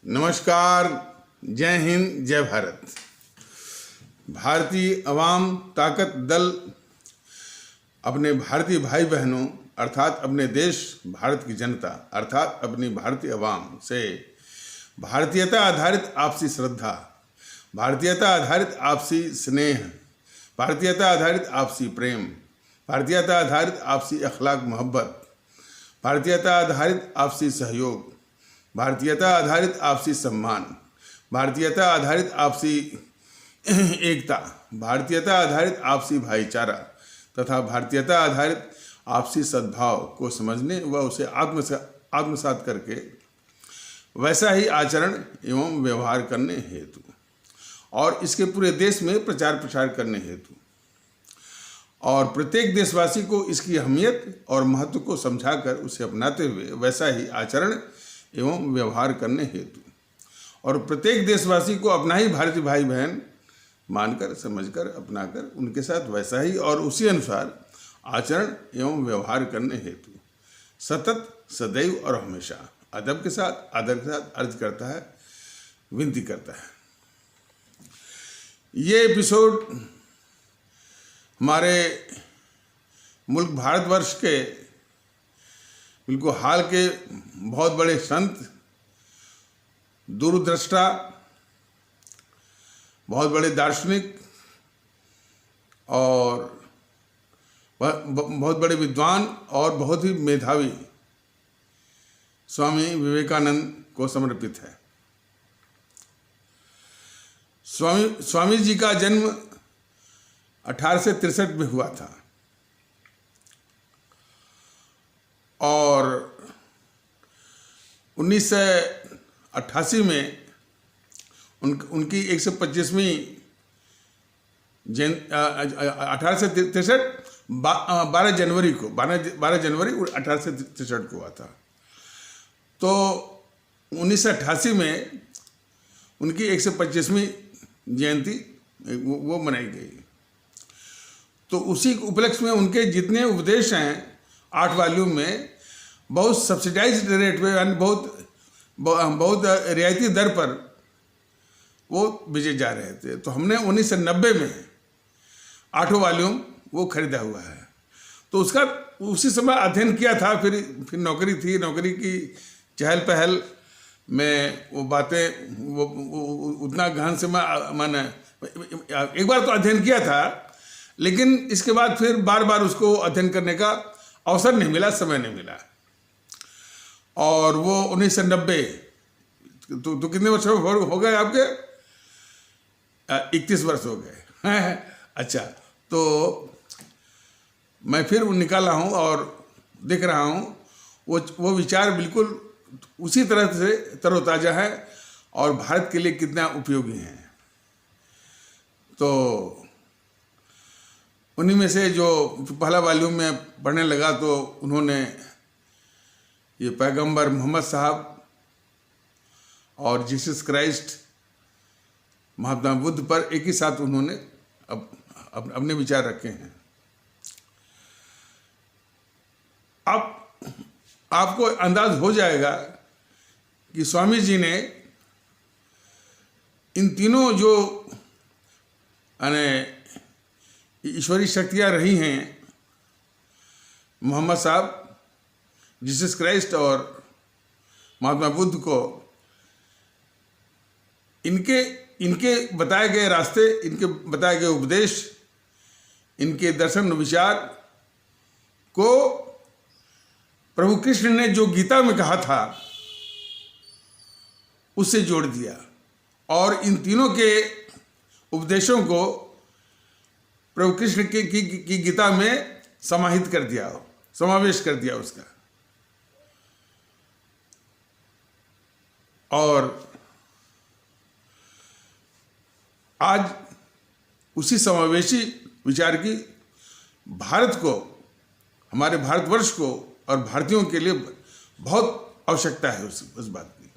नमस्कार, जय हिंद, जय भारत। भारतीय अवाम ताकत दल अपने भारतीय भाई बहनों अर्थात अपने देश भारत की जनता अर्थात अपनी भारतीय अवाम से भारतीयता आधारित आपसी श्रद्धा, भारतीयता आधारित आपसी स्नेह, भारतीयता आधारित आपसी प्रेम, भारतीयता आधारित आपसी अखलाक मोहब्बत, भारतीयता आधारित आपसी सहयोग, भारतीयता आधारित आपसी सम्मान, भारतीयता आधारित आपसी एकता, भारतीयता आधारित आपसी भाईचारा तथा भारतीयता आधारित आपसी सद्भाव को समझने व उसे आत्मसात करके वैसा ही आचरण एवं व्यवहार करने हेतु और इसके पूरे देश में प्रचार प्रसार करने हेतु और प्रत्येक देशवासी को इसकी अहमियत और महत्व को समझाकर उसे अपनाते हुए वैसा ही आचरण एवं व्यवहार करने हेतु और प्रत्येक देशवासी को अपना ही भारतीय भाई बहन मानकर समझकर अपनाकर उनके साथ वैसा ही और उसी अनुसार आचरण एवं व्यवहार करने हेतु सतत सदैव और हमेशा अदब के साथ आदर के साथ अर्ज करता है, विनती करता है। ये एपिसोड हमारे मुल्क भारतवर्ष के बिल्कुल हाल के बहुत बड़े संत, दूरदृष्टा, बहुत बड़े दार्शनिक और बहुत बड़े विद्वान और बहुत ही मेधावी स्वामी विवेकानंद को समर्पित है। स्वामी जी का जन्म 1863 में हुआ था और 1988 में उनकी 125वीं 1863 12 जनवरी 1863 को हुआ था। तो 1988 में उनकी 125वीं जयंती वो मनाई गई। तो उसी उपलक्ष्य में उनके जितने उपदेश हैं 8 वॉल्यूम में बहुत सब्सिडाइज्ड रेट पे यानी बहुत रियायती दर पर वो भेजे जा रहे थे। तो हमने 1990 में 8 वॉल्यूम वो खरीदा हुआ है। तो उसका उसी समय अध्ययन किया था। फिर नौकरी थी, नौकरी की चहल पहल में वो बातें वो उतना गहन से मैंने एक बार तो अध्ययन किया था, लेकिन इसके बाद फिर बार बार उसको अध्ययन करने का अवसर नहीं मिला, समय नहीं मिला। और वो 1990 तो कितने वर्ष हो गए आपके? 31 वर्ष हो गए। अच्छा, तो मैं फिर निकाला हूँ और देख रहा हूँ वो विचार बिल्कुल उसी तरह से तरोताज़ा है और भारत के लिए कितना उपयोगी हैं। तो उन्हीं में से जो पहला वॉल्यूम में पढ़ने लगा तो उन्होंने ये पैगंबर मोहम्मद साहब और जीसस क्राइस्ट महात्मा बुद्ध पर एक ही साथ उन्होंने अपने विचार रखे हैं। अब आपको अंदाज हो जाएगा कि स्वामी जी ने इन तीनों जो ईश्वरीय शक्तियाँ रही हैं, मोहम्मद साहब, जीसस क्राइस्ट और महात्मा बुद्ध को, इनके बताए गए रास्ते, इनके बताए गए उपदेश, इनके दर्शन विचार को प्रभु कृष्ण ने जो गीता में कहा था उससे जोड़ दिया और इन तीनों के उपदेशों को प्रभु कृष्ण की गीता में समाहित कर दिया, समावेश कर दिया उसका। और आज उसी समावेशी विचार की भारत को, हमारे भारतवर्ष को और भारतीयों के लिए बहुत आवश्यकता है उस बात की।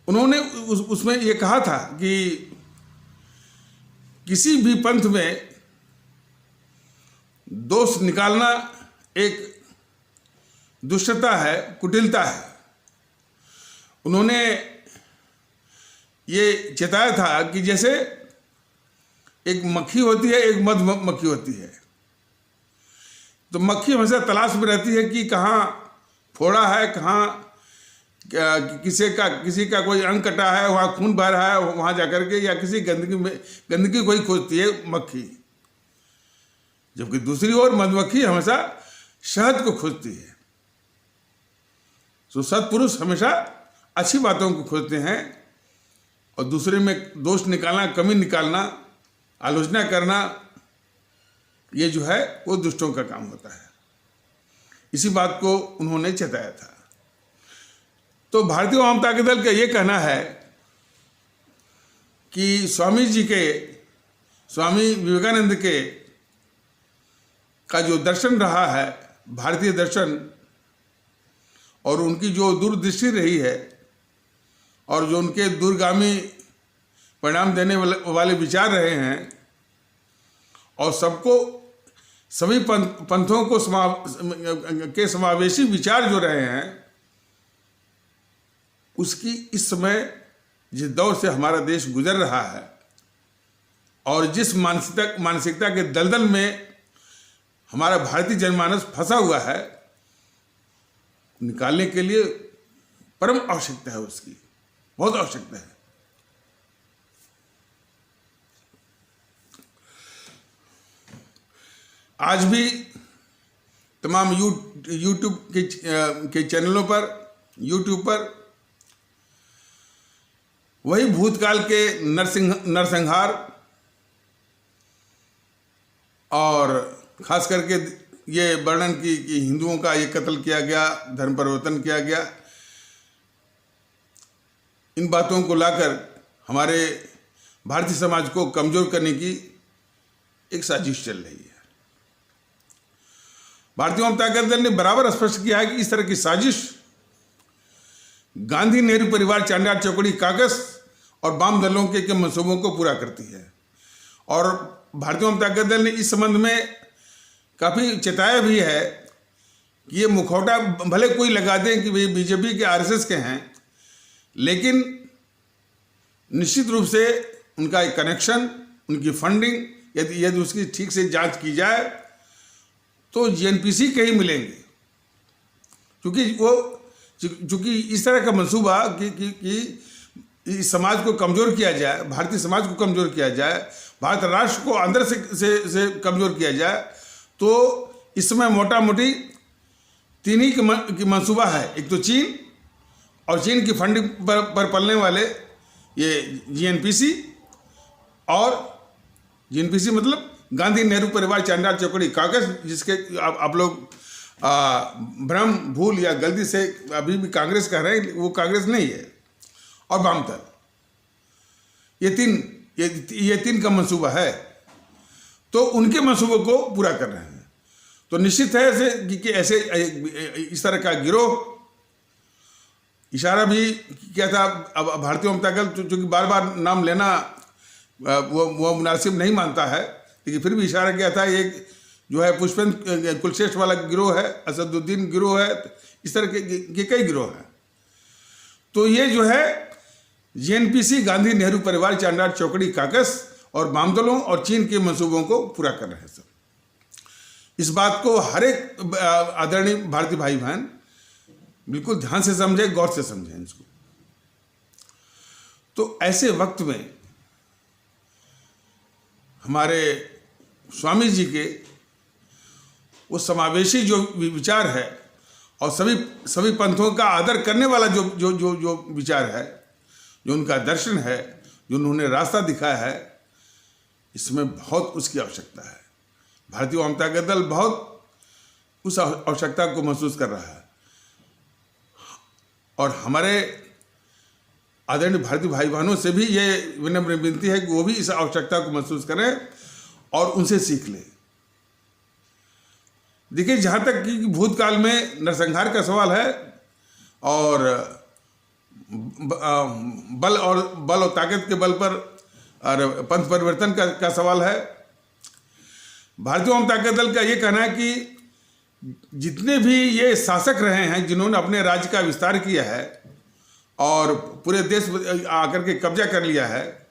उन्होंने उसमें ये कहा था कि किसी भी पंथ में दोष निकालना एक दुष्टता है, कुटिलता है। उन्होंने ये चेताया था कि जैसे एक मक्खी होती है, एक मधुमक्खी होती है, तो मक्खी हमेशा तलाश में रहती है कि कहाँ फोड़ा है, कहाँ किसी का कोई अंग कटा है, वहाँ खून बह रहा है, वहाँ जाकर के, या किसी गंदगी कोई खोजती है मक्खी। जबकि दूसरी ओर मधुमक्खी हमेशा शहद को खोजती है। तो सत्पुरुष हमेशा अच्छी बातों को खोजते हैं, और दूसरे में दोष निकालना, कमी निकालना, आलोचना करना, ये जो है वो दुष्टों का काम होता है। इसी बात को उन्होंने चेताया था। तो भारतीय वामता के दल का ये कहना है कि स्वामी विवेकानंद के का जो दर्शन रहा है, भारतीय दर्शन, और उनकी जो दूरदृष्टि रही है, और जो उनके दूरगामी परिणाम देने वाले विचार रहे हैं, और सभी पंथों को के समावेशी विचार जो रहे हैं, उसकी इस समय जिस दौर से हमारा देश गुजर रहा है, और जिस मानसिकता के दलदल में हमारा भारतीय जनमानस फंसा हुआ है, निकालने के लिए परम आवश्यकता है, उसकी बहुत आवश्यकता है। आज भी तमाम यूट्यूब के चैनलों पर, यूट्यूब पर वही भूतकाल के नरसंहार, और खास करके ये वर्णन कि हिंदुओं का ये कत्ल किया गया, धर्म परिवर्तन किया गया, इन बातों को लाकर हमारे भारतीय समाज को कमजोर करने की एक साजिश चल रही है। भारतीय वामता दल ने बराबर स्पष्ट किया है कि इस तरह की साजिश गांधी नेहरू परिवार, चांडाल चौकड़ी कागज और वाम दलों के मंसूबों को पूरा करती है। और भारतीय वामता दल ने इस संबंध में काफ़ी चेताया भी है कि ये मुखौटा भले कोई लगा दें कि वे बीजेपी के, आरएसएस के हैं, लेकिन निश्चित रूप से उनका एक कनेक्शन, उनकी फंडिंग, यदि उसकी ठीक से जांच की जाए तो जीएनपीसी के ही मिलेंगे। क्योंकि इस तरह का मंसूबा कि इस समाज को कमज़ोर किया जाए, भारतीय समाज को कमज़ोर किया जाए, भारत राष्ट्र को अंदर से कमज़ोर किया जाए, तो इसमें मोटा मोटी तीन ही की मंसूबा है। एक तो चीन, और चीन की फंडिंग पर पलने वाले ये जीएनपीसी, और जीएनपीसी मतलब गांधी नेहरू परिवार, चांडाल चौकड़ी कागज, जिसके आप लोग भ्रम, भूल या गलती से अभी भी कांग्रेस कह रहे हैं, वो कांग्रेस नहीं है, और वामदल, ये तीन का मंसूबा है। तो उनके मंसूबों को पूरा कर रहे हैं। तो निश्चित है ऐसे इस तरह का गिरोह, इशारा भी किया था। अब भारतीय वामता दल चूंकि बार बार नाम लेना वो मुनासिब नहीं मानता है, लेकिन फिर भी इशारा किया था, एक जो है पुष्पेंद्र कुलश्रेष्ठ वाला गिरोह है, असदुद्दीन गिरोह है, इस तरह के कई गिरोह हैं। तो ये जो है जीएनपीसी, गांधी नेहरू परिवार, चांडाल चौकड़ी काकस, और वामदलों और चीन के मंसूबों को पूरा कर रहे हैं सब। इस बात को हर एक आदरणीय भारतीय भाई बहन बिल्कुल ध्यान से समझे, गौर से समझें इसको। तो ऐसे वक्त में हमारे स्वामी जी के वो समावेशी जो विचार है, और सभी पंथों का आदर करने वाला जो विचार है, जो उनका दर्शन है, जो उन्होंने रास्ता दिखाया है, इसमें बहुत उसकी आवश्यकता है। भारतीय वामता दल बहुत उस आवश्यकता को महसूस कर रहा है, और हमारे आदरणीय भारतीय भाई बहनों से भी ये विनम्र विनती है कि वो भी इस आवश्यकता को महसूस करें और उनसे सीख लें। देखिए, जहाँ तक कि भूतकाल में नरसंहार का सवाल है, और बल और ताकत के बल पर और पंथ परिवर्तन का सवाल है, भारतीय वामता दल का ये कहना है कि जितने भी ये शासक रहे हैं, जिन्होंने अपने राज्य का विस्तार किया है, और पूरे देश आकर के कब्जा कर लिया है।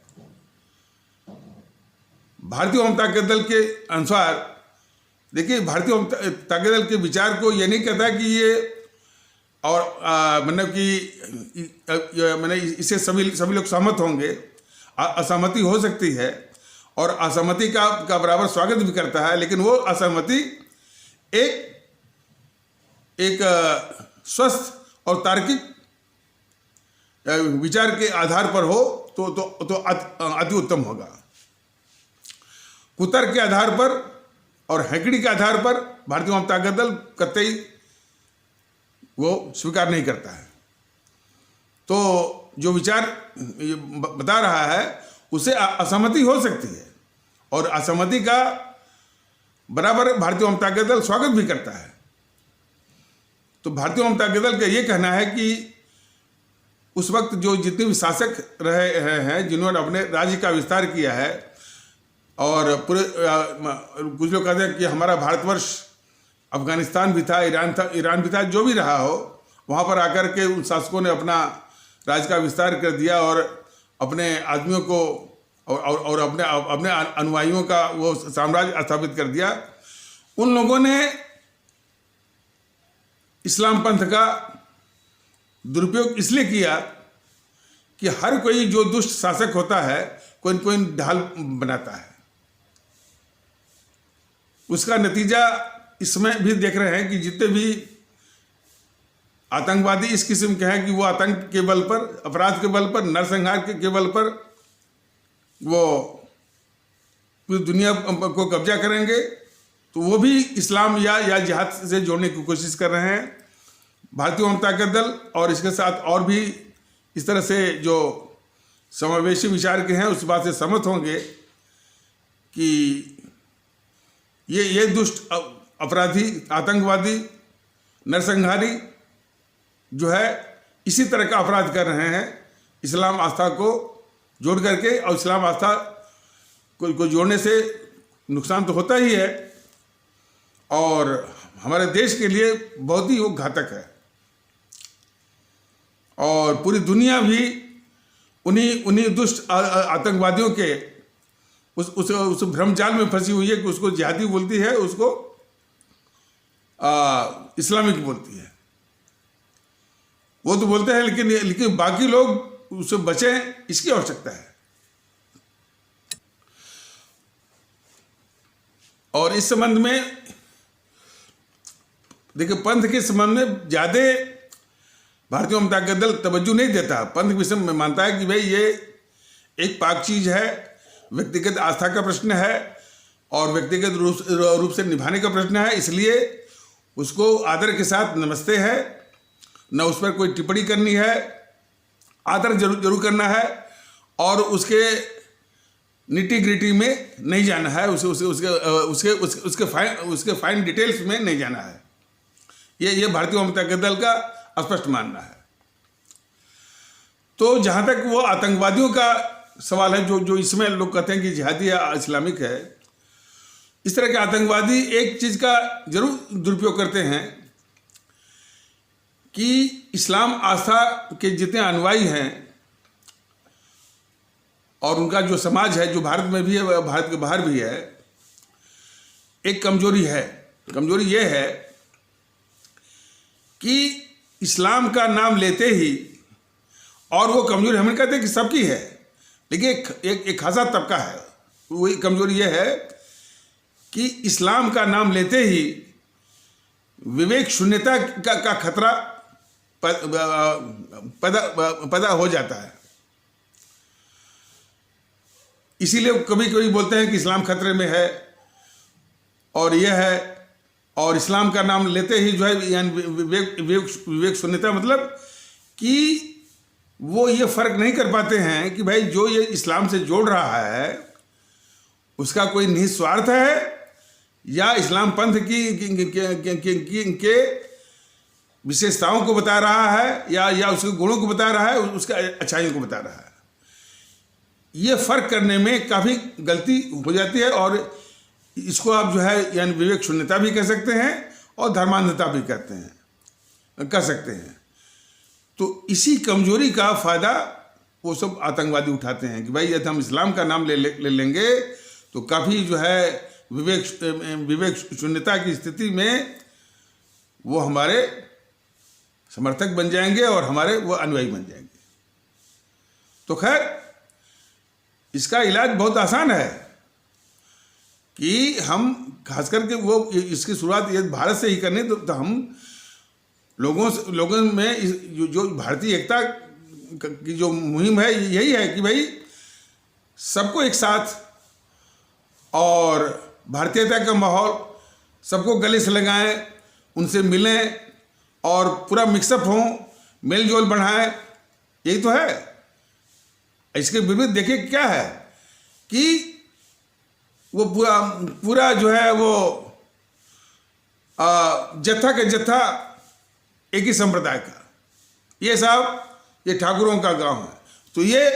भारतीय जनता दल के अनुसार देखिए, भारतीय जनता दल के विचार को ये नहीं कहता कि ये और मतलब कि मैंने इससे सभी लोग सहमत होंगे। असहमति हो सकती है और असहमति का बराबर स्वागत भी करता है, लेकिन वो असहमति एक स्वस्थ और तार्किक विचार के आधार पर हो तो अति उत्तम होगा। कुतर्क के आधार पर और हैकड़ी के आधार पर भारतीय जनता दल कतई वो स्वीकार नहीं करता है। तो जो विचार बता रहा है उससे असहमति हो सकती है और असहमति का बराबर भारतीय जनता दल स्वागत भी करता है। तो भारतीय जनता दल का ये कहना है कि उस वक्त जो जितने भी शासक रहे हैं, जिन्होंने अपने राज्य का विस्तार किया है, और पूरे कुछ लोग कहते हैं कि हमारा भारतवर्ष अफगानिस्तान भी था, ईरान भी था, जो भी रहा हो, वहाँ पर आकर के उन शासकों ने अपना राज्य का विस्तार कर दिया और अपने आदमियों को और अपने अनुयायियों का वो साम्राज्य स्थापित कर दिया। उन लोगों ने इस्लाम पंथ का दुरुपयोग इसलिए किया कि हर कोई जो दुष्ट शासक होता है कोई न कोई ढाल बनाता है। उसका नतीजा इसमें भी देख रहे हैं कि जितने भी आतंकवादी इस किस्म के हैं कि वो आतंक के बल पर, अपराध के बल पर, नरसंहार के बल पर वो पूरी दुनिया को कब्जा करेंगे, तो वो भी इस्लाम या जिहाद से जोड़ने की कोशिश कर रहे हैं। भारतीय जनता दल और इसके साथ और भी इस तरह से जो समावेशी विचार के हैं उस बात से सहमत होंगे कि ये दुष्ट अपराधी, आतंकवादी, नरसंहारी जो है इसी तरह का अपराध कर रहे हैं। इस्लाम आस्था को जोड़ करके, और इस्लाम आस्था को जोड़ने से नुकसान तो होता ही है और हमारे देश के लिए बहुत ही वो घातक है। और पूरी दुनिया भी उन्हीं दुष्ट आतंकवादियों के उस भ्रमजाल में फंसी हुई है कि उसको जिहादी बोलती है, उसको इस्लामिक बोलती है। वो तो बोलते हैं, लेकिन बाकी लोग उससे बचें, इसकी आवश्यकता है। और इस संबंध में देखिए, पंथ के संबंध में ज्यादा भारतीय जनता दल तवज्जो नहीं देता। पंथ के विषय में मानता है कि भाई ये एक पाक चीज है, व्यक्तिगत आस्था का प्रश्न है और व्यक्तिगत रूप से निभाने का प्रश्न है, इसलिए उसको आदर के साथ नमस्ते है, न उस पर कोई टिप्पणी करनी है, आदर जरूर करना है और उसके निटी ग्रिटी में नहीं जाना है, उसके फाइन डिटेल्स में नहीं जाना है। ये भारतीय जनता दल का स्पष्ट मानना है। तो जहां तक वो आतंकवादियों का सवाल है, जो इसमें लोग कहते हैं कि जिहादी या इस्लामिक है, इस तरह के आतंकवादी एक चीज का जरूर दुरुपयोग करते हैं कि इस्लाम आस्था के जितने अनुयायी हैं और उनका जो समाज है, जो भारत में भी है, भारत के बाहर भी है, एक कमजोरी है। कमजोरी ये है कि इस्लाम का नाम लेते ही, और वो कमजोरी हम कहते हैं कि सबकी है, लेकिन एक खासा तबका है, वही कमजोरी ये है कि इस्लाम का नाम लेते ही विवेक शून्यता का खतरा पैदा हो जाता है। इसीलिए कभी कभी बोलते हैं कि इस्लाम खतरे में है और यह है, और इस्लाम का नाम लेते ही जो है यानी विवेक शून्यता, मतलब कि वो ये फर्क नहीं कर पाते हैं कि भाई जो ये इस्लाम से जोड़ रहा है उसका कोई निहित स्वार्थ है या इस्लाम पंथ के विशेषताओं को बता रहा है या उसके गुणों को बता रहा है, उसके अच्छाइयों को बता रहा है। ये फर्क करने में काफ़ी गलती हो जाती है और इसको आप जो है यानी विवेक शून्यता भी कह सकते हैं और धर्मांधता भी कह सकते हैं। तो इसी कमजोरी का फायदा वो सब आतंकवादी उठाते हैं कि भाई यदि हम इस्लाम का नाम ले लेंगे तो काफी जो है विवेक शून्यता की स्थिति में वो हमारे समर्थक बन जाएंगे और हमारे वो अनुयायी बन जाएंगे। तो खैर इसका इलाज बहुत आसान है कि हम खास करके वो इसकी शुरुआत ये भारत से ही करनी, तो हम लोगों में जो भारतीय एकता की जो मुहिम है यही है कि भाई सबको एक साथ और भारतीयता का माहौल, सबको गले से लगाएं, उनसे मिलें और पूरा मिक्सअप हों, मेल जोल बढ़ाएं, यही तो है। इसके विपरीत देखिए क्या है कि वो पूरा जो है वो जत्था के जत्था एक ही संप्रदाय का, ये साहब ये ठाकुरों का गांव है, तो ये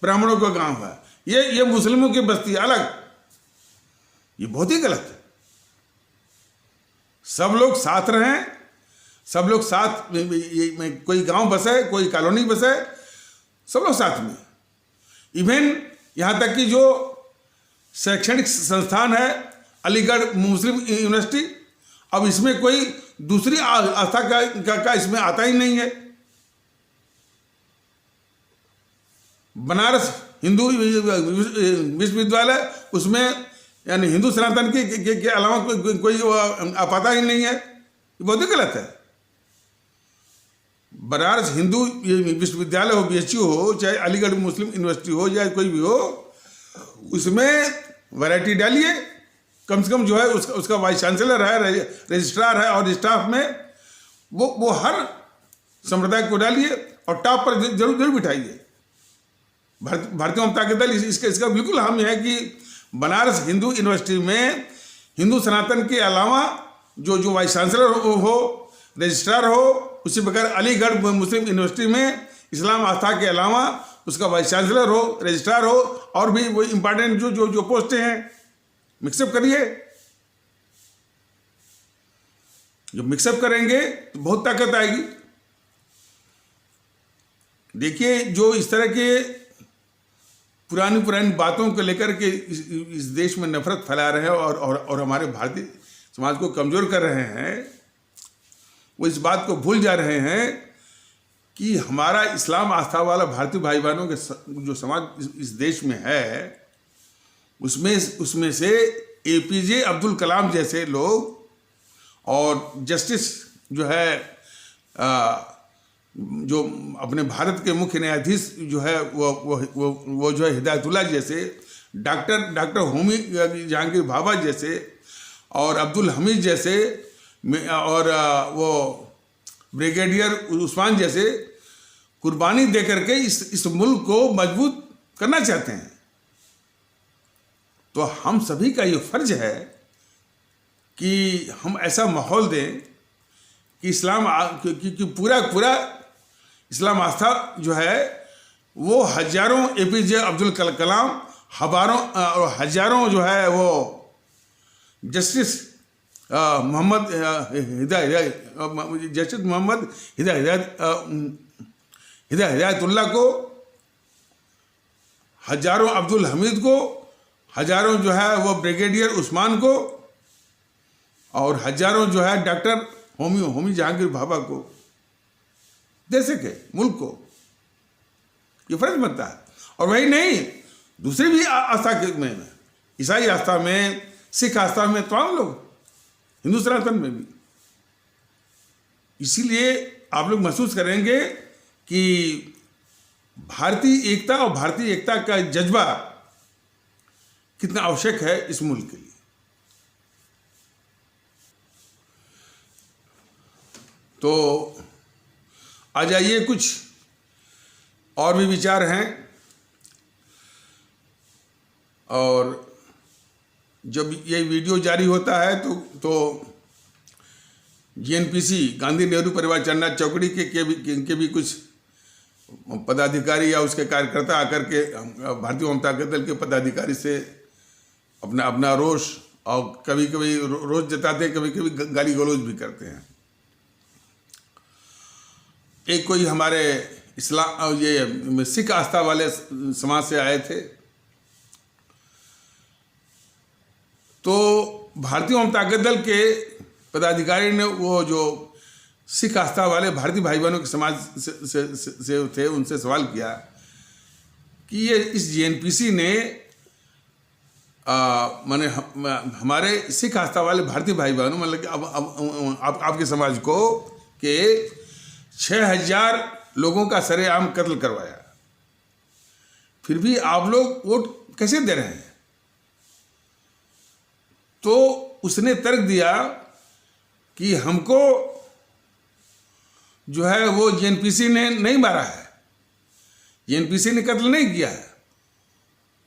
ब्राह्मणों का गांव है, ये मुस्लिमों की बस्ती अलग। ये बहुत ही गलत है। सब लोग साथ रहें, सब लोग साथ में कोई गांव बसे, कोई कॉलोनी बसे, सब लोग साथ में। इवन यहां तक कि जो शैक्षणिक संस्थान है अलीगढ़ मुस्लिम यूनिवर्सिटी, अब इसमें कोई दूसरी आस्था का इसमें आता ही नहीं है। बनारस हिंदू विश्वविद्यालय, उसमें यानी हिंदू सनातन के अलावा कोई आता ही नहीं है। ये बहुत ही गलत है। बनारस हिंदू विश्वविद्यालय हो, BHU हो, चाहे अलीगढ़ मुस्लिम यूनिवर्सिटी हो, या कोई भी हो, उसमें वैरायटी डालिए। कम से कम जो है उसका वाइस चांसलर है, रजिस्ट्रार है, और स्टाफ में वो हर संप्रदाय को डालिए और टॉप पर जरूर बिठाइए। भारतीय जनता दल इसका बिल्कुल हामी है कि बनारस हिंदू यूनिवर्सिटी में हिंदू सनातन के अलावा जो वाइस चांसलर हो, रजिस्ट्रार हो, उसी प्रकार अलीगढ़ मुस्लिम यूनिवर्सिटी में इस्लाम आस्था के अलावा उसका वाइस चांसलर हो, रजिस्ट्रार हो, और भी वो इंपॉर्टेंट जो पोस्टें हैं, मिक्सअप करिए। जो मिक्सअप करेंगे तो बहुत ताकत आएगी। देखिए जो इस तरह के पुरानी बातों को लेकर के इस देश में नफरत फैला रहे हैं और हमारे भारतीय समाज को कमजोर कर रहे हैं, वो इस बात को भूल जा रहे हैं कि हमारा इस्लाम आस्था वाला भारतीय भाई बहनों के जो समाज इस देश में है, उसमें से APJ अब्दुल कलाम जैसे लोग और जस्टिस जो है जो अपने भारत के मुख्य न्यायाधीश जो है वो जो है हिदायतुल्लाह जैसे, डॉक्टर होमी जहांगीर भाभा जैसे, और अब्दुल हमीद जैसे, और वो ब्रिगेडियर उस्मान जैसे कुर्बानी देकर के इस मुल्क को मजबूत करना चाहते हैं। तो हम सभी का ये फर्ज है कि हम ऐसा माहौल दें कि कि पूरा इस्लाम आस्था जो है वो हजारों APJ अब्दुल कलाम, हजारों जो है वो जस्टिस मोहम्मद हिदायतुल्लाह को, हजारों अब्दुल हमीद को, हजारों जो है वो ब्रिगेडियर उस्मान को, और हजारों जो है डॉक्टर होमी जहांगीर भाभा को दे सके मुल्क को। ये फर्ज बनता है। और वही नहीं, दूसरी भी आस्था के में, ईसाई आस्था में, सिख आस्था में, तमाम लोग, हिंदू सनातन में भी। इसीलिए आप लोग महसूस करेंगे कि भारतीय एकता और भारतीय एकता का जज्बा कितना आवश्यक है इस मुल्क के लिए। तो आ जाइए, कुछ और भी विचार हैं। और जब ये वीडियो जारी होता है तो GNPC गांधी नेहरू परिवार चन्ना चौकड़ी के भी कुछ पदाधिकारी या उसके कार्यकर्ता आकर के भारतीय जनता दल के पदाधिकारी से अपना रोष और कभी रोष जताते हैं, कभी गाली गलौज भी करते हैं। एक कोई हमारे इस्लाम ये सिख आस्था वाले समाज से आए थे, तो भारतीय ओम ताकत दल के पदाधिकारी ने वो जो सिख आस्था वाले भारतीय भाई बहनों के समाज से थे, उनसे सवाल किया कि ये इस जेएनपीसी ने माने हमारे सिख आस्था वाले भारतीय भाई बहनों, मतलब कि अब आपके समाज को के 6000 लोगों का सरेआम कत्ल करवाया, फिर भी आप लोग वोट कैसे दे रहे हैं? तो उसने तर्क दिया कि हमको जो है वो जेएनपीसी ने नहीं मारा है, जेएनपीसी ने कत्ल नहीं किया है,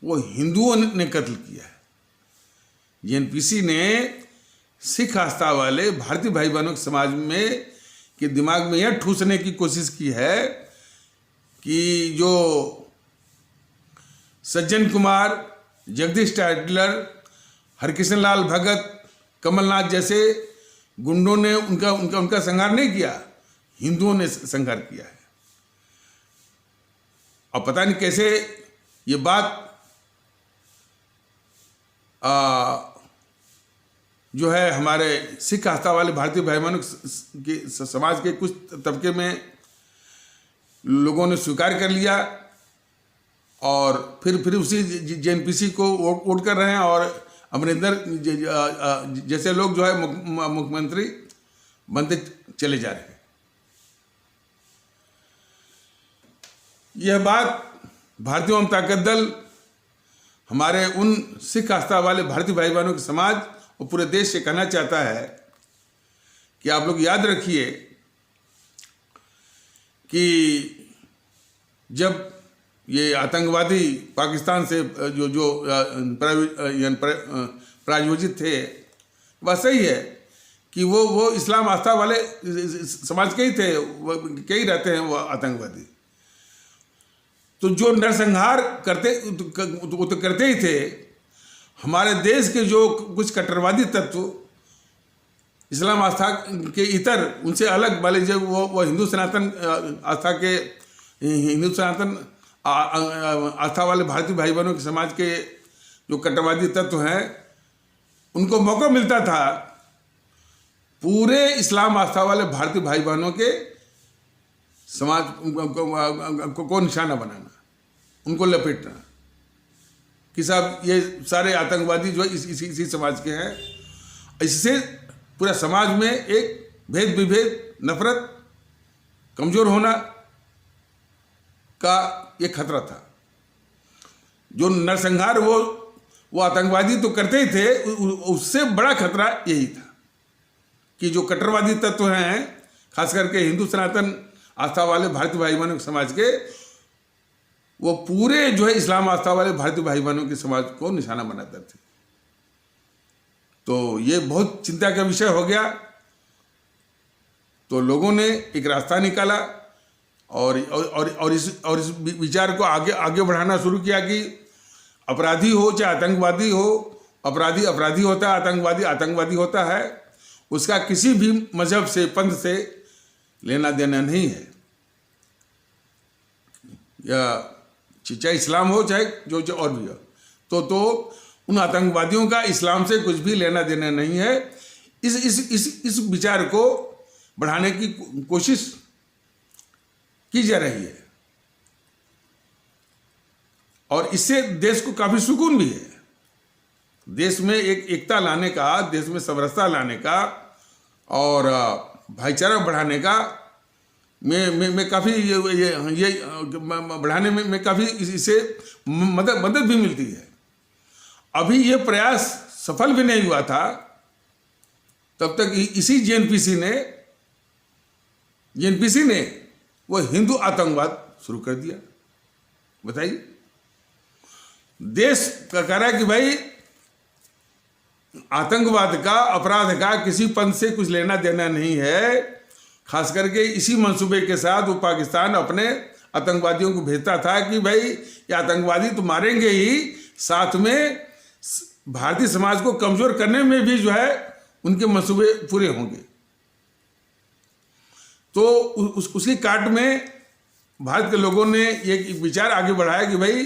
वो हिंदुओं ने कत्ल किया है। जेएनपीसी ने सिख आस्था वाले भारतीय भाई बहनों के समाज में के दिमाग में यह ठूसने की कोशिश की है कि जो सज्जन कुमार, जगदीश टाइटलर, हरकिशन लाल भगत, कमलनाथ जैसे गुंडों ने उनका संहार नहीं किया, हिंदुओं ने संहार किया है। और पता नहीं कैसे ये बात जो है हमारे सिख आस्था वाले भारतीय भाई बहनों के समाज के कुछ तबके में लोगों ने स्वीकार कर लिया और फिर उसी जेएनपीसी को वोट कर रहे हैं और अमरिंदर जैसे लोग जो है मुख्यमंत्री बनते चले जा रहे हैं। यह बात भारतीय ओम ताकत दल हमारे उन सिख आस्था वाले भारतीय भाई बहनों के समाज और पूरे देश से कहना चाहता है कि आप लोग याद रखिए कि जब ये आतंकवादी पाकिस्तान से जो प्रायोजित थे, वह सही है कि वो इस्लाम आस्था वाले समाज के ही थे, के ही रहते हैं वो आतंकवादी। तो जो नरसंहार करते ही थे। हमारे देश के जो कुछ कट्टरवादी तत्व इस्लाम आस्था के इतर उनसे अलग वाले जब वो हिंदू सनातन आस्था के हिंदू सनातन आस्था वाले भारतीय भाई बहनों के समाज के जो कट्टरवादी तत्व हैं, उनको मौका मिलता था पूरे इस्लाम आस्था वाले भारतीय भाई बहनों के समाज को निशाना बनाना, उनको लपेटना कि साहब ये सारे आतंकवादी जो इसी समाज के हैं। इससे पूरा समाज में एक भेद विभेद, नफरत, कमजोर होना का ये खतरा था। जो नरसंहार वो आतंकवादी तो करते ही थे, उससे बड़ा खतरा यही था कि जो कट्टरवादी तत्व हैं, खास करके हिंदू सनातन आस्था वाले भारतीय भाई बहनों के समाज के, वो पूरे जो है इस्लाम आस्था वाले भारतीय भाई बहनों के समाज को निशाना बनाते थे। तो ये बहुत चिंता का विषय हो गया। तो लोगों ने एक रास्ता निकाला और इस विचार को आगे बढ़ाना शुरू किया कि अपराधी हो चाहे आतंकवादी हो, अपराधी होता है, आतंकवादी होता है, उसका किसी भी मजहब से, पंथ से लेना देना नहीं है। या चाहे इस्लाम हो चाहे जो और भी हो, तो उन आतंकवादियों का इस्लाम से कुछ भी लेना देना नहीं है। इस विचार को बढ़ाने की कोशिश की जा रही है और इससे देश को काफी सुकून भी है। देश में एक एकता लाने का, देश में समरसता लाने का और भाईचारा बढ़ाने का में काफ़ी ये बढ़ाने में काफ़ी इससे मदद भी मिलती है। अभी ये प्रयास सफल भी नहीं हुआ था, तब तक इसी जेएनपीसी ने वो हिंदू आतंकवाद शुरू कर दिया। बताइए, देश का कह रहा है कि भाई आतंकवाद का, अपराध का किसी पंथ से कुछ लेना देना नहीं है। खास करके इसी मंसूबे के साथ वो पाकिस्तान अपने आतंकवादियों को भेजता था कि भाई ये आतंकवादी तो मारेंगे ही, साथ में भारतीय समाज को कमजोर करने में भी जो है उनके मंसूबे पूरे होंगे। तो उसकी काट में भारत के लोगों ने ये विचार आगे बढ़ाया कि भाई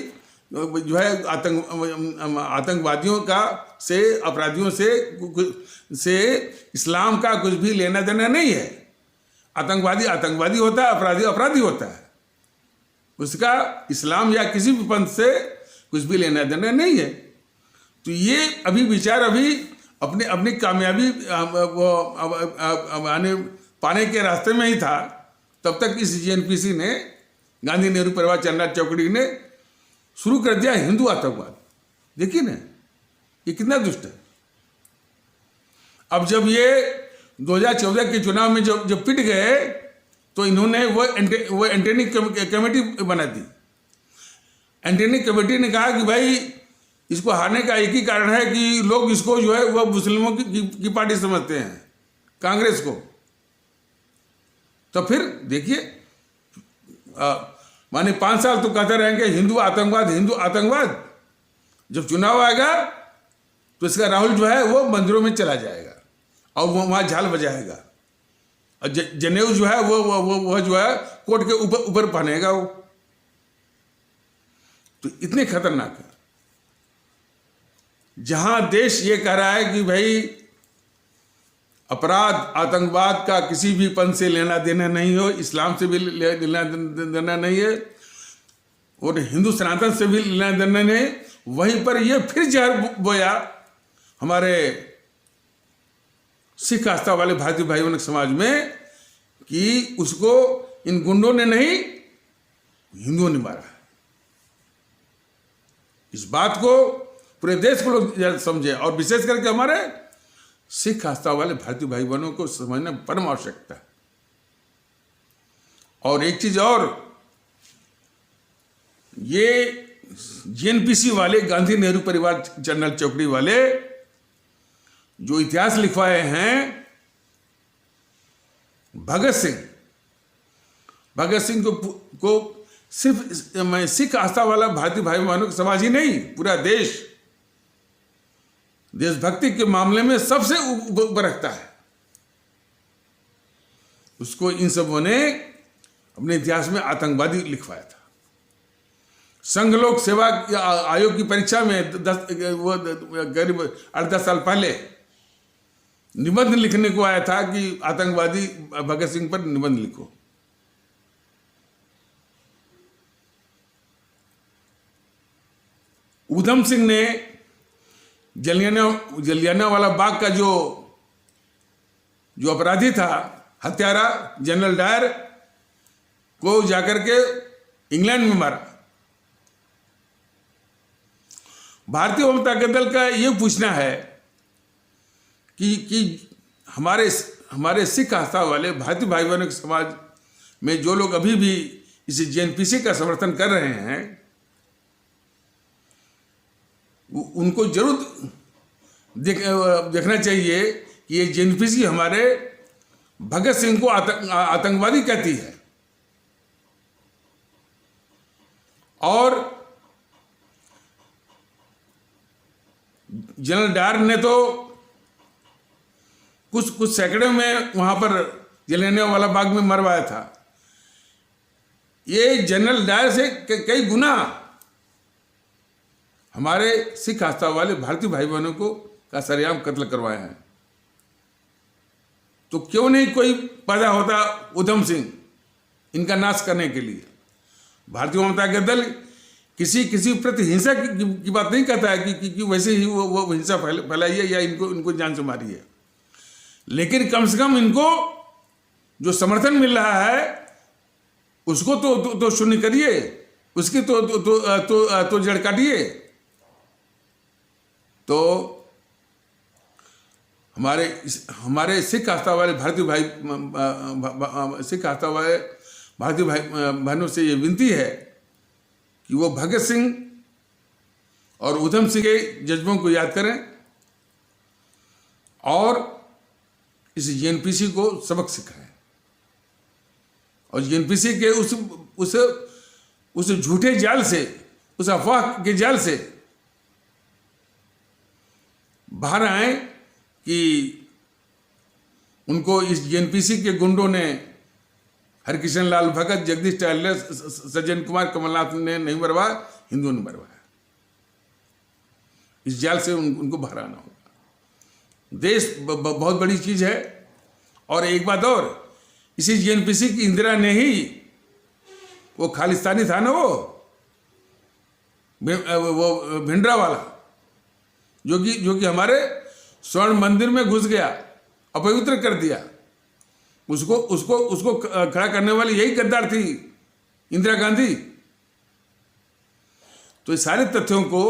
जो है आतंकवादियों का से अपराधियों से इस्लाम का कुछ भी लेना देना नहीं है। आतंकवादी आतंकवादी होता है, अपराधी अपराधी होता है, उसका इस्लाम या किसी भी पंथ से कुछ भी लेना देना नहीं है। तो ये अभी विचार अभी अपनी कामयाबी पाने के रास्ते में ही था। तब तक इस जेएनपीसी ने, गांधी नेहरू परिवार चंद्रनाथ चौकड़ी ने शुरू कर दिया हिंदू आतंकवाद। देखिए ना ये कितना दुष्ट है। अब जब ये 2014 के चुनाव में जब पिट गए तो इन्होंने वो एंटेनी कमेटी बना दी। एंटेनी कमेटी ने कहा कि भाई इसको हारने का एक ही कारण है कि लोग इसको जो है वह मुस्लिमों की पार्टी समझते हैं, कांग्रेस को। तो फिर देखिए माने 5 साल तो कहते रहेंगे हिंदू आतंकवाद हिंदू आतंकवाद। जब चुनाव आएगा तो इसका राहुल जो है वो मंदिरों में चला जाएगा और वो वहां झाल बजाएगा और जनेऊ जो है वो जो है कोट के ऊपर पहनेगा वो। तो इतने खतरनाक है। जहां देश ये कह रहा है कि भाई अपराध आतंकवाद का किसी भी पंथ से लेना देना नहीं हो, इस्लाम से भी लेना देना नहीं है और हिंदू सनातन से भी लेना देना नहीं, वहीं पर ये फिर जहर बोया हमारे सिख आस्था वाले भारतीय भाई बहन समाज में कि उसको इन गुंडों ने नहीं हिंदुओं ने मारा। इस बात को पूरे देश को लोग समझे और विशेष करके हमारे सिख आस्था वाले भारतीय भाई बहनों को समझना परम आवश्यकता है। और एक चीज और, ये जेएनपीसी वाले, गांधी नेहरू परिवार चंद्रनाथ चौकड़ी वाले जो इतिहास लिखवाए हैं, भगत सिंह को सिर्फ सिख आस्था वाला भारतीय भाई बहनों का समाज ही नहीं, पूरा देश देशभक्ति के मामले में सबसे ऊपर रखता है। उसको इन सबों ने अपने इतिहास में आतंकवादी लिखवाया था। संघ लोक सेवा आयोग की परीक्षा में करीब 8-10 साल पहले निबंध लिखने को आया था कि आतंकवादी भगत सिंह पर निबंध लिखो। ऊधम सिंह ने जलियांवाला बाग का जो अपराधी था, हत्यारा जनरल डायर को जाकर के इंग्लैंड में मारा। भारतीय जनता दल का ये पूछना है कि हमारे सिख आस्था वाले भारतीय भाई बहनों के समाज में जो लोग अभी भी इस जेएनपीसी का समर्थन कर रहे हैं, उनको जरूर देखना चाहिए कि ये जेएनपीसी हमारे भगत सिंह को आतंकवादी कहती है और जनरल डायर ने तो कुछ सैकड़ों में वहां पर जलियांवाला बाग में मरवाया था। ये जनरल डायर से कई गुना हमारे सिख आस्था वाले भारतीय भाई बहनों को का सरेआम कत्ल करवाए हैं। तो क्यों नहीं कोई पैदा होता ऊधम सिंह इनका नाश करने के लिए। भारतीय जनता दल किसी प्रति हिंसा की बात नहीं कहता है कि वैसे ही वो हिंसा फैलाई है या इनको जान से मारी है, लेकिन कम से कम इनको जो समर्थन मिल रहा है उसको तो शून्य करिए, उसकी तो जड़ काटिए। तो हमारे सिख आस्था वाले भारतीय भाई बहनों से ये विनती है कि वो भगत सिंह और ऊधम सिंह के जज्बों को याद करें और इस जेएनपीसी को सबक सिखाएं और जेएनपीसी के उस झूठे जाल से, उस अफवाह के जाल से बाहर आए कि उनको इस जेएनपीसी के गुंडों ने हरकिशन लाल भगत, जगदीश टहले, सज्जन कुमार, कमलनाथ ने नहीं मरवाया, हिंदुओं ने मरवाया। इस जाल से उनको बाहर आना होगा। देश बहुत बड़ी चीज है। और एक बात और, इसी जीएनपीसी की इंदिरा ने ही, वो खालिस्तानी था ना, वो भिंडरा वाला, जो कि हमारे स्वर्ण मंदिर में घुस गया, अपवित्र कर दिया, उसको खड़ा करने वाली यही गद्दार थी, इंदिरा गांधी। तो इस सारे तथ्यों को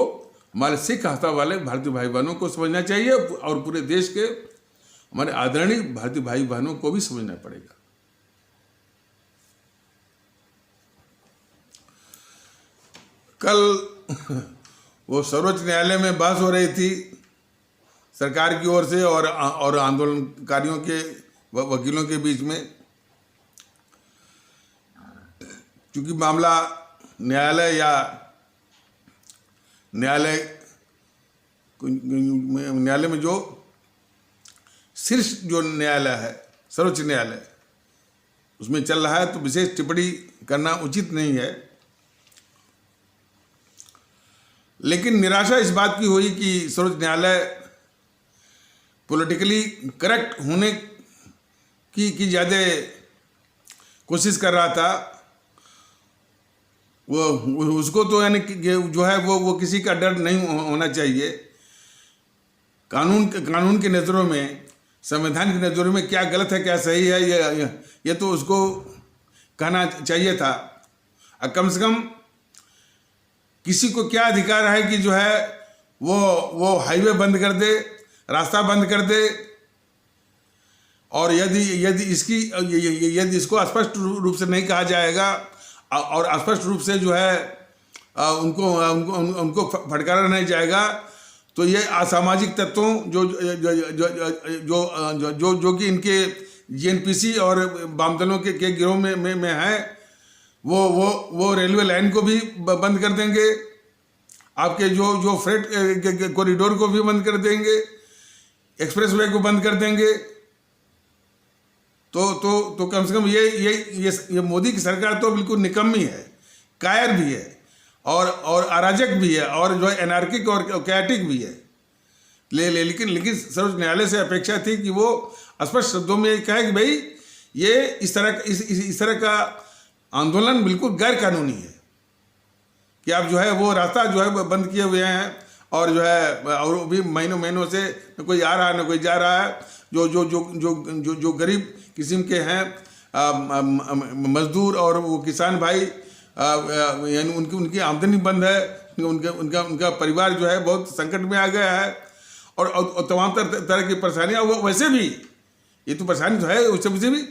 हमारे सिख आस्था वाले भारतीय भाई बहनों को समझना चाहिए, और पूरे देश के हमारे आदरणीय भारतीय भाई बहनों को भी समझना पड़ेगा। कल वो सर्वोच्च न्यायालय में बहस हो रही थी सरकार की ओर से और आंदोलनकारियों के वकीलों के बीच में, क्योंकि मामला न्यायालय में जो शीर्ष जो न्यायालय है, सर्वोच्च न्यायालय, उसमें चल रहा है, तो विशेष टिप्पणी करना उचित नहीं है। लेकिन निराशा इस बात की हुई कि सर्वोच्च न्यायालय पॉलिटिकली करेक्ट होने की ज़्यादा कोशिश कर रहा था। वो उसको तो यानी जो है वो किसी का डर नहीं होना चाहिए। कानून की नज़रों में, संविधान की नज़रों में क्या गलत है क्या सही है, ये तो उसको कहना चाहिए था। कम से कम किसी को क्या अधिकार है कि जो है वो हाईवे बंद कर दे, रास्ता बंद कर दे, और यदि इसको स्पष्ट रूप से नहीं कहा जाएगा और स्पष्ट रूप से जो है उनको फटकारा नहीं जाएगा, तो ये असामाजिक तत्वों जो कि इनके जीएनपीसी और वामदलों के गिरोह में है, वो रेलवे लाइन को भी बंद कर देंगे, आपके जो फ्रेट कॉरिडोर को भी बंद कर देंगे, एक्सप्रेसवे को बंद कर देंगे। तो कम से कम ये मोदी की सरकार तो बिल्कुल निकम्मी है, कायर भी है, और अराजक भी है, और जो है एनार्किक और कैटिक भी है। लेकिन सर्वोच्च न्यायालय से अपेक्षा थी कि वो स्पष्ट शब्दों में कहे कि भाई ये इस तरह का आंदोलन बिल्कुल गैर कानूनी है, कि आप जो है वो रास्ता जो है बंद किए हुए हैं, और जो है और भी महीनों से न कोई आ रहा है न कोई जा रहा है। जो गरीब किस्म के हैं मजदूर और वो किसान भाई, यानी उनकी आमदनी बंद है, उनका परिवार जो है बहुत संकट में आ गया है, और तमाम तरह की परेशानियाँ। वो वैसे भी ये तो परेशानी तो है, उससे भी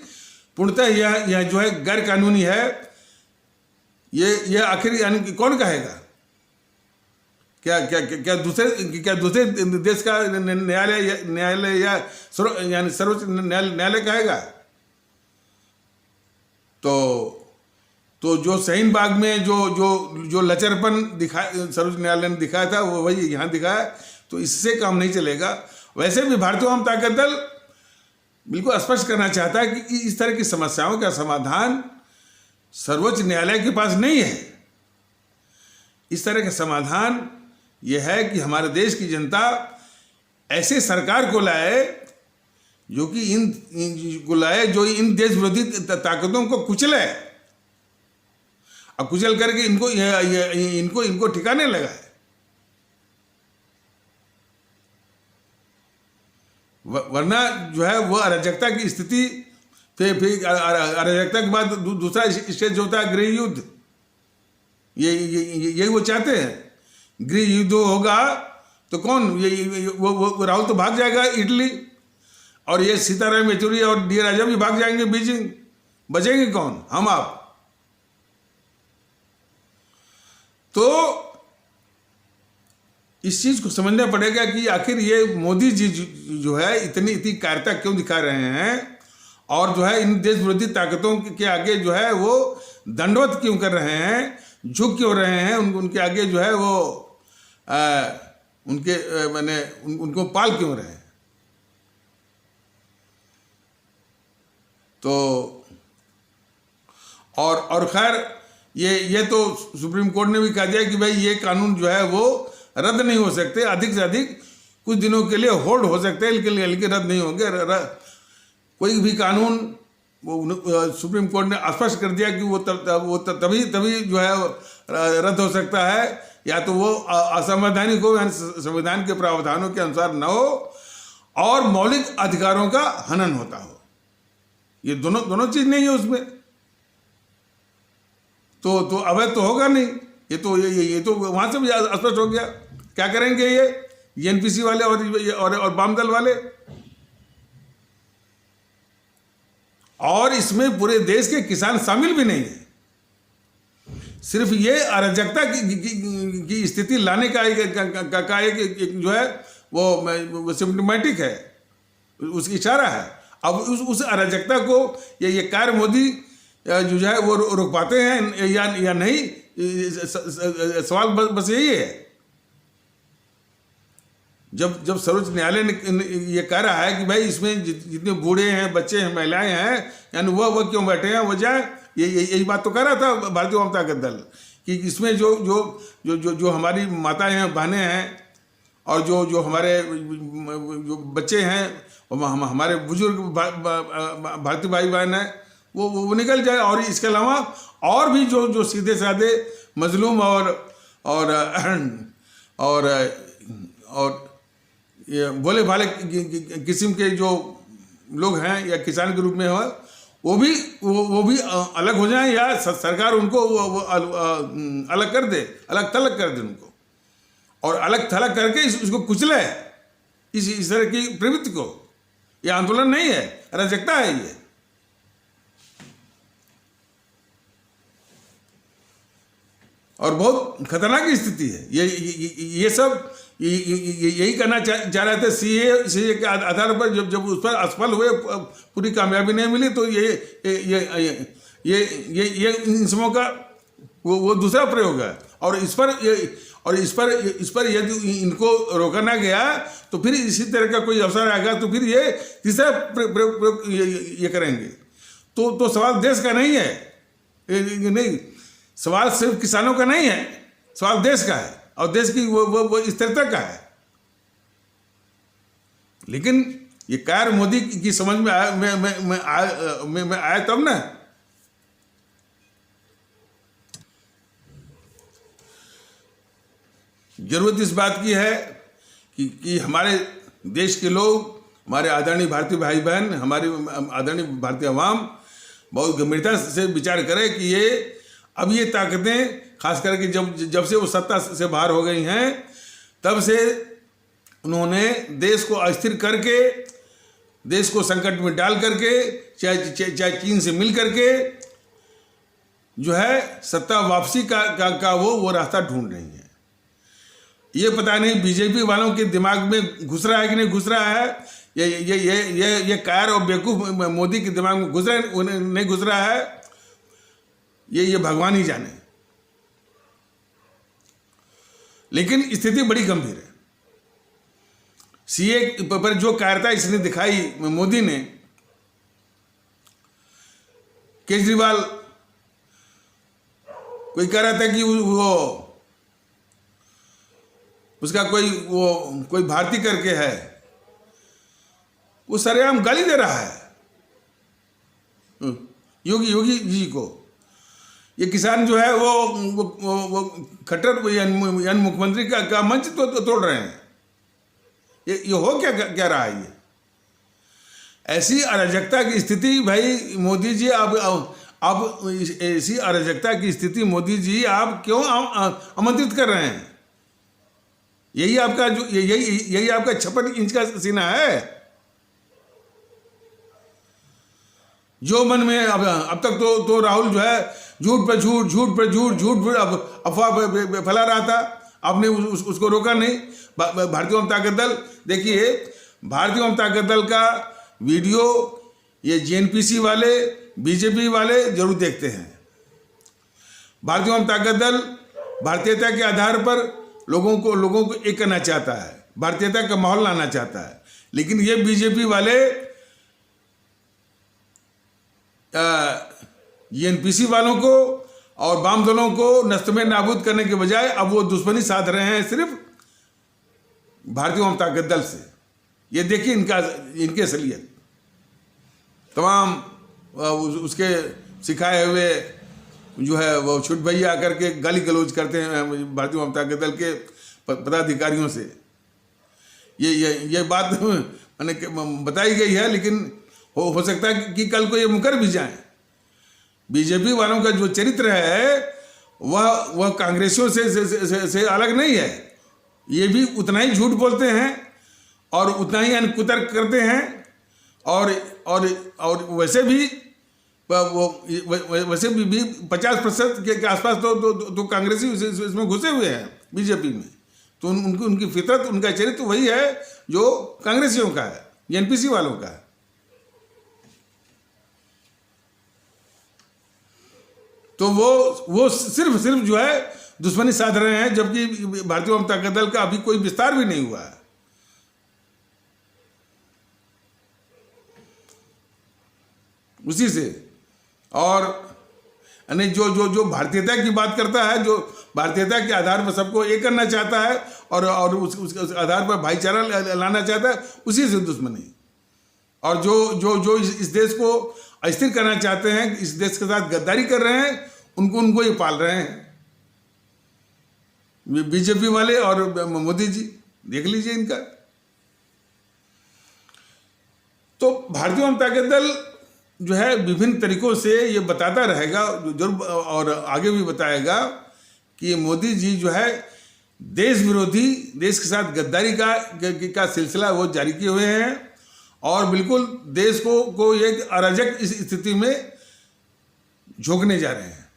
पूर्णतः यह जो है गैर कानूनी है। ये आखिर यानी कि कौन कहेगा? क्या दूसरे देश का न्यायालय या सर्वोच्च न्यायालय कहेगा? तो जो शाहीन बाग में जो लचरपन सर्वोच्च न्यायालय ने दिखाया था, वो वही यहाँ दिखाया। तो इससे काम नहीं चलेगा। वैसे भी भारतीय आवाम ताकत दल बिल्कुल स्पष्ट करना चाहता है कि इस तरह की समस्याओं का समाधान सर्वोच्च न्यायालय के पास नहीं है। इस तरह का समाधान यह है कि हमारे देश की जनता ऐसे सरकार को लाए जो जो इन देश विरोधी ताकतों को कुचले, और कुचल करके इनको ठिकाने लगाए। वरना जो है वो अराजकता की स्थिति, फिर अराजकता के बाद दूसरा स्टेज जो होता है गृह युद्ध, यही वो चाहते हैं। गृह युद्ध होगा तो कौन, वो राहुल तो भाग जाएगा इटली, और ये सीताराम येचुरी और डी राजा भी भाग जाएंगे बीजिंग। बचेंगे कौन? हम आप। तो इस चीज को समझना पड़ेगा कि आखिर ये मोदी जी जो है इतनी कायरता क्यों दिखा रहे हैं, और जो है इन देश विरोधी ताकतों के आगे जो है वो दंडवत क्यों कर रहे हैं, झुक क्यों रहे हैं, उनके आगे जो है वो उनको पाल क्यों रहे हैं। तो और खैर ये तो सुप्रीम कोर्ट ने भी कह दिया कि भाई ये कानून जो है वो रद्द नहीं हो सकते, अधिक से अधिक कुछ दिनों के लिए होल्ड हो सकते हैं, लेकिन रद्द नहीं होंगे। कोई भी कानून सुप्रीम कोर्ट ने स्पष्ट कर दिया कि वो तभी जो है रद्द हो सकता है, या तो वो असंवैधानिक हो, यानी संविधान के प्रावधानों के अनुसार न हो, और मौलिक अधिकारों का हनन होता हो। ये दोनों चीज नहीं है उसमें, तो अवैध तो होगा नहीं। ये तो वहां से भी स्पष्ट हो गया। क्या करेंगे ये एनपीसी वाले और वाम दल वाले? और इसमें पूरे देश के किसान शामिल भी नहीं है। सिर्फ ये अराजकता की स्थिति लाने का एक जो है वो सिम्टोमेटिक है, उसकी इशारा है। अब उस अराजकता को ये कार्य मोदी जो है वो रोक पाते हैं या नहीं, सवाल बस यही है। जब सर्वोच्च न्यायालय ने ये कह रहा है कि भाई इसमें जितने बूढ़े हैं, बच्चे हैं, महिलाएं हैं, यानी वह क्यों बैठे हैं, वो जाए, यही बात तो कह रहा था भारतीय जनता दल कि इसमें जो हमारी माताएं हैं, बहनें हैं, और जो हमारे जो बच्चे हैं, हमारे बुजुर्ग भारतीय भाई बहन हैं, वो निकल जाए। और इसके अलावा और भी जो सीधे साधे मजलूम और ये भोले भाले किस्म के जो लोग हैं या किसान के रूप में हो, वो भी अलग हो जाएं, या सरकार उनको अलग कर दे, अलग थलग कर दे उनको, और अलग थलग करके इसको कुचले इस तरह की प्रवृत्ति को। ये आंदोलन नहीं है, अराजकता है ये। और बहुत खतरनाक स्थिति है ये सब। यही करना चाह रहे थे सीए के आधार पर। जब उस पर असफल हुए, पूरी कामयाबी नहीं मिली, तो ये इन समों का वो दूसरा प्रयोग है। और इस पर यदि इनको रोका ना गया, तो फिर इसी तरह का कोई अवसर आएगा, तो फिर ये तीसरा प्रयोग ये करेंगे। तो सवाल देश का नहीं है, नहीं, सवाल सिर्फ किसानों का नहीं है, सवाल देश का है, और देश की वो स्थिरता का है। लेकिन ये कार्य मोदी की समझ में आया तब ना। जरूरत इस बात की है कि हमारे देश के लोग, हमारे आदरणीय भारतीय भाई बहन, हमारी आदरणीय भारतीय अवाम बहुत गंभीरता से विचार करें कि अब ये ताकतें, खास करके जब से वो सत्ता से बाहर हो गई हैं, तब से उन्होंने देश को अस्थिर करके, देश को संकट में डाल करके, चाहे चीन से मिल करके जो है सत्ता वापसी का वो रास्ता ढूंढ रही है। ये पता नहीं बीजेपी वालों के दिमाग में घुस रहा है कि नहीं घुस रहा है, ये कायर और बेवकूफ मोदी के दिमाग में घुस रहा है नहीं घुस रहा है, ये भगवान ही जाने। लेकिन स्थिति बड़ी गंभीर है। सीए पर जो कायरता इसने दिखाई मोदी ने, केजरीवाल कोई कह रहा था कि वो उसका कोई भारतीय करके है, वो सरेआम गाली दे रहा है योगी जी को। ये किसान जो है वो खट्टर यानी मुख्यमंत्री का मंच तो तोड़ रहे हैं। ये हो क्या रहा है? ये ऐसी अराजकता की स्थिति भाई मोदी जी, आप ऐसी अराजकता की स्थिति मोदी जी आप क्यों आमंत्रित कर रहे हैं? यही आपका 56 इंच का सीना है। जो मन में अब तक तो राहुल जो है झूठ पर झूठ अफवाह फैला रहा था, आपने उसको रोका नहीं। भारतीय जनता दल, देखिए भारतीय जनता दल का वीडियो ये जेएनपीसी वाले, बीजेपी वाले जरूर देखते हैं। भारतीय जनता दल भारतीयता के आधार पर लोगों को एक करना चाहता है, भारतीयता का माहौल लाना चाहता है। लेकिन ये बीजेपी वाले ये एनपीसी वालों को और वाम दलों को नस्तमे नाबूद करने के बजाय अब वो दुश्मनी साध रहे हैं सिर्फ भारतीय वाम ताकत दल से। ये देखिए इनके असलियत। तमाम उसके सिखाए हुए जो है वो छुट भैया आकर के गाली गलौज करते हैं भारतीय वाम ताकत दल के पदाधिकारियों से। ये बात मैंने बताई गई है, लेकिन हो सकता है कि कल को ये मुकर भी जाएं। बीजेपी वालों का जो चरित्र है वह कांग्रेसियों से अलग नहीं है। ये भी उतना ही झूठ बोलते हैं और उतना ही कुतर्क करते हैं और वैसे भी 50% के आसपास तो कांग्रेसी इसमें घुसे हुए हैं बीजेपी में। तो उनकी फितरत, उनका चरित्र वही है जो कांग्रेसियों का है, एनपीसी वालों का है। तो वो सिर्फ जो है दुश्मनी साध रहे हैं, जबकि भारतीय वाम ताकत दल का अभी कोई विस्तार भी नहीं हुआ है। उसी से और यानी जो भारतीयता की बात करता है, जो भारतीयता के आधार पर सबको एक करना चाहता है और उस आधार पर भाईचारा लाना चाहता है, उसी से दुश्मनी। और जो इस देश को अस्थिर करना चाहते हैं, इस देश के साथ गद्दारी कर रहे हैं, उनको ये पाल रहे हैं बीजेपी वाले और मोदी जी। देख लीजिए इनका। तो भारतीय वाम ताकत दल जो है विभिन्न तरीकों से ये बताता रहेगा जरूर, और आगे भी बताएगा कि मोदी जी जो है देश विरोधी, देश के साथ गद्दारी का सिलसिला वो जारी किए हुए हैं और बिल्कुल देश को एक अराजक इस स्थिति में झोंकने जा रहे हैं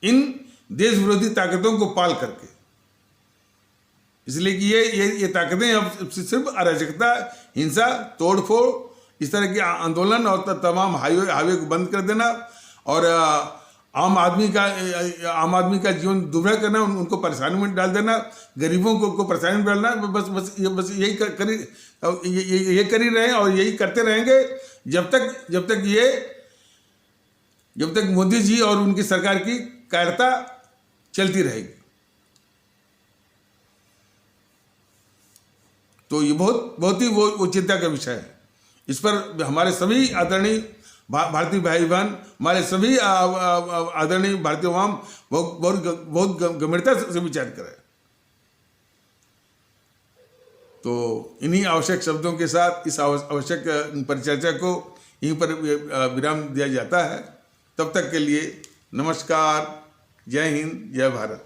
इन देश विरोधी ताकतों को पाल करके। इसलिए कि ये ताकतें अब सिर्फ अराजकता, हिंसा, तोड़फोड़, इस तरह के आंदोलन और तमाम हाईवे को बंद कर देना और आम आदमी का जीवन दुर्भर करना, उनको परेशानी में डाल देना, गरीबों को परेशानी में डालना, बस यही कर ही रहे और यही करते रहेंगे जब तक मोदी जी और उनकी सरकार की कायरता चलती रहेगी। तो ये बहुत ही वो चिंता का विषय है। इस पर हमारे सभी आदरणीय भारतीय भाई बहन, हमारे सभी आदरणीय भारतीय वाम बहुत गंभीरता से विचार करें। तो इन्हीं आवश्यक शब्दों के साथ इस आवश्यक परिचर्चा को यहीं पर विराम दिया जाता है। तब तक के लिए नमस्कार, जय हिंद, जय भारत।